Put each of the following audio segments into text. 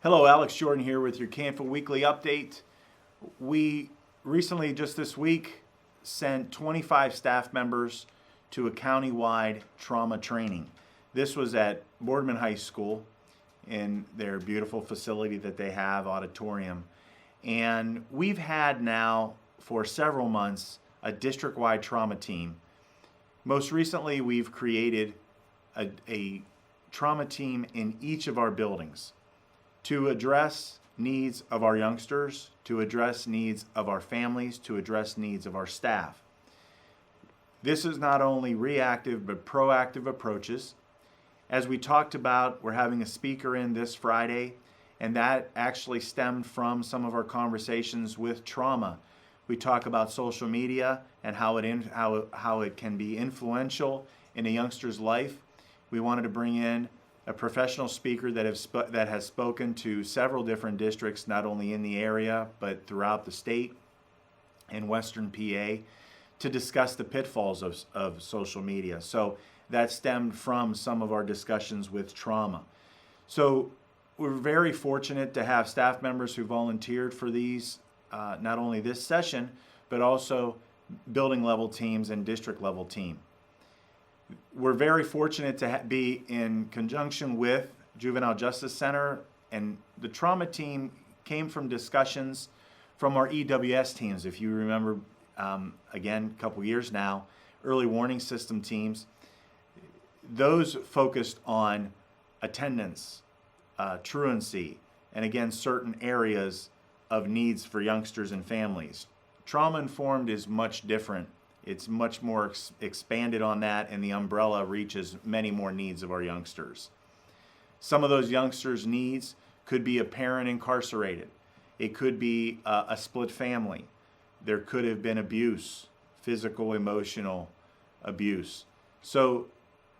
Hello, Alex Jordan here with your Canfield Weekly Update. We recently, just this week, sent 25 staff members to a county-wide trauma training. This was at Boardman High School in their beautiful facility that they have, auditorium. And we've had now for several months a district-wide trauma team. Most recently, we've created a trauma team in each of our buildings to address needs of our youngsters, to address needs of our families, to address needs of our staff. This is not only reactive but proactive approaches. As we talked about, we're having a speaker in this Friday, and that actually stemmed from some of our conversations with trauma. We talk about social media and how it can be influential in a youngster's life. We wanted to bring in a professional speaker that has spoken to several different districts, not only in the area, but throughout the state and Western PA, to discuss the pitfalls of social media. So that stemmed from some of our discussions with trauma. So we're very fortunate to have staff members who volunteered for these, not only this session, but also building level teams and district level team. We're very fortunate to be in conjunction with Juvenile Justice Center, and the trauma team came from discussions from our EWS teams. If you remember, again, a couple years now, early warning system teams, those focused on attendance, truancy, and again, certain areas of needs for youngsters and families. Trauma-informed is much different. It's much more expanded on that, and the umbrella reaches many more needs of our youngsters. Some of those youngsters' needs could be a parent incarcerated. It could be a split family. There could have been abuse, physical, emotional abuse. So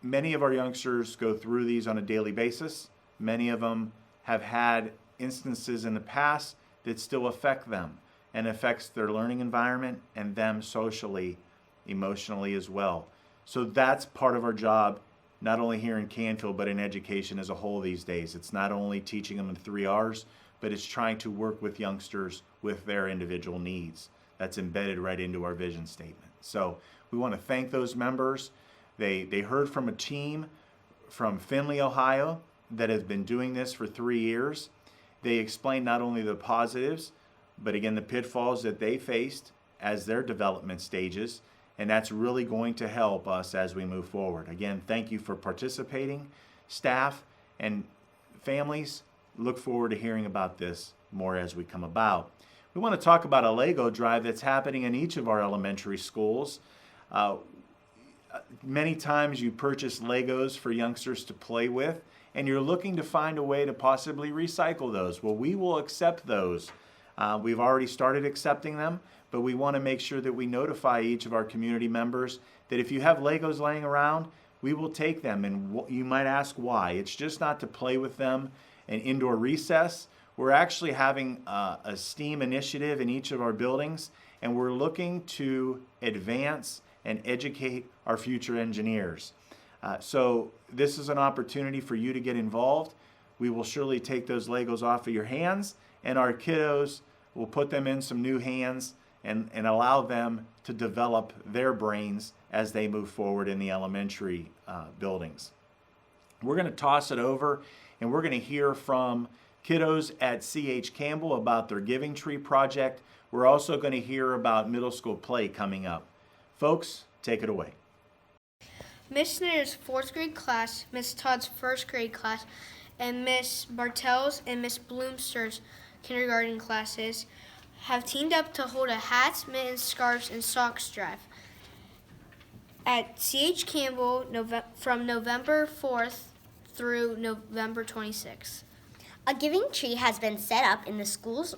many of our youngsters go through these on a daily basis. Many of them have had instances in the past that still affect them and affects their learning environment and them socially, emotionally as well. So that's part of our job, not only here in Canfield, but in education as a whole these days. It's not only teaching them the 3 R's, but it's trying to work with youngsters with their individual needs. That's embedded right into our vision statement. So we want to thank those members. They heard from a team from Findlay, Ohio, that has been doing this for 3 years. They explained not only the positives, but again, the pitfalls that they faced as their development stages, and that's really going to help us as we move forward. Again, thank you for participating. Staff and families, look forward to hearing about this more as we come about. We want to talk about a Lego drive that's happening in each of our elementary schools. Many times you purchase Legos for youngsters to play with, and you're looking to find a way to possibly recycle those. Well, we will accept those. We've already started accepting them, but we want to make sure that we notify each of our community members that if you have Legos laying around, we will take them. And you might ask why. It's just not to play with them in indoor recess. We're actually having a STEAM initiative in each of our buildings, and we're looking to advance and educate our future engineers. So this is an opportunity for you to get involved. We will surely take those Legos off of your hands, and our kiddos will put them in some new hands and allow them to develop their brains as they move forward in the elementary buildings. We're going to toss it over, and we're going to hear from kiddos at C.H. Campbell about their Giving Tree project. We're also going to hear about middle school play coming up. Folks, take it away. Miss Snyder's 4th grade class, Miss Todd's 1st grade class, and Miss Bartels and Miss Bloomster's kindergarten classes have teamed up to hold a hats, mittens, scarves, and socks drive at C.H. Campbell from November 4th through November 26th. A giving tree has been set up in the school's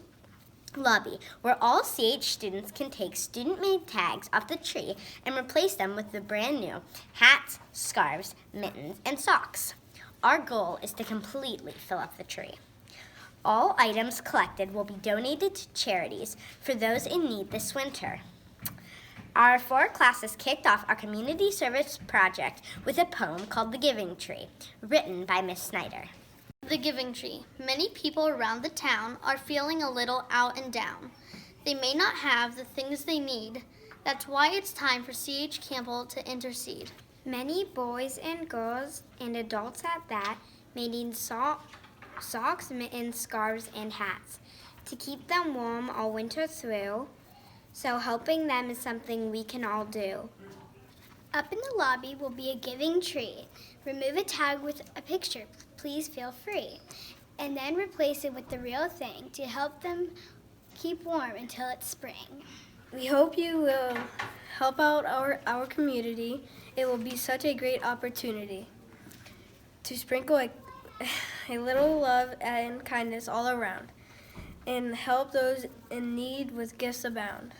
lobby where all CH students can take student-made tags off the tree and replace them with the brand new hats, scarves, mittens, and socks. Our goal is to completely fill up the tree. All items collected will be donated to charities for those in need this winter. Our 4 classes kicked off our community service project with a poem called The Giving Tree, written by Miss Snyder. The Giving Tree. Many people around the town are feeling a little out and down. They may not have the things they need. That's why it's time for C.H. Campbell to intercede. Many boys and girls, and adults at that, may need socks, mittens, scarves, and hats to keep them warm all winter through. So helping them is something we can all do. Up in the lobby will be a giving tree. Remove a tag with a picture, please feel free, and then replace it with the real thing to help them keep warm until it's spring. We hope you will help out our community. It will be such a great opportunity to sprinkle a little love and kindness all around and help those in need with gifts abound.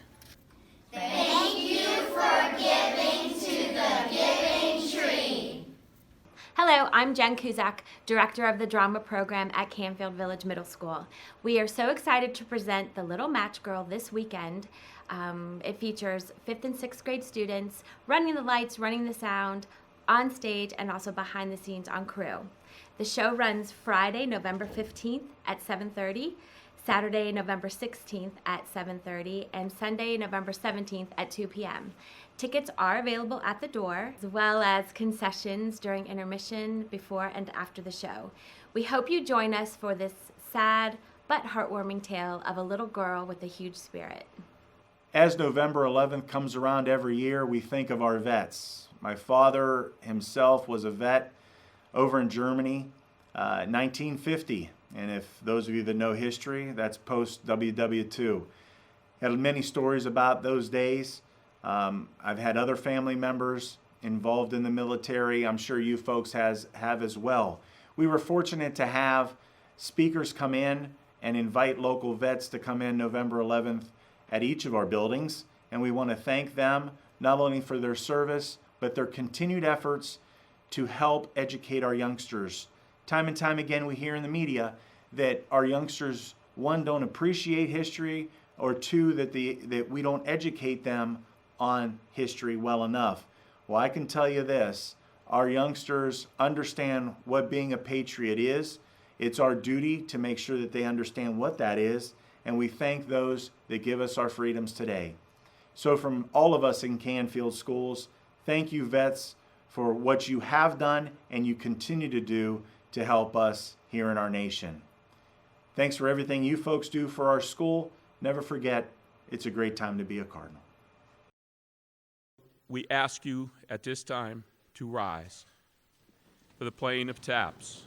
Hello, I'm Jen Kuzak, Director of the Drama Program at Canfield Village Middle School. We are so excited to present The Little Match Girl this weekend. It features 5th and 6th grade students running the lights, running the sound, on stage, and also behind the scenes on crew. The show runs Friday, November 15th at 7:30, Saturday, November 16th at 7:30, and Sunday, November 17th at 2 p.m. Tickets are available at the door, as well as concessions during intermission, before and after the show. We hope you join us for this sad but heartwarming tale of a little girl with a huge spirit. As November 11th comes around every year, we think of our vets. My father himself was a vet over in Germany, 1950. And if those of you that know history, that's post WW2. Had many stories about those days. I've had other family members involved in the military. I'm sure you folks have as well. We were fortunate to have speakers come in and invite local vets to come in November 11th at each of our buildings. And we want to thank them not only for their service, but their continued efforts to help educate our youngsters. Time and time again, we hear in the media that our youngsters, one, don't appreciate history, or two, that we don't educate them on history well enough. Well, I can tell you this, our youngsters understand what being a patriot is. It's our duty to make sure that they understand what that is, and we thank those that give us our freedoms today. So from all of us in Canfield schools, thank you, vets, for what you have done and you continue to do to help us here in our nation. Thanks for everything you folks do for our school. Never forget, it's a great time to be a Cardinal. We ask you at this time to rise for the playing of taps.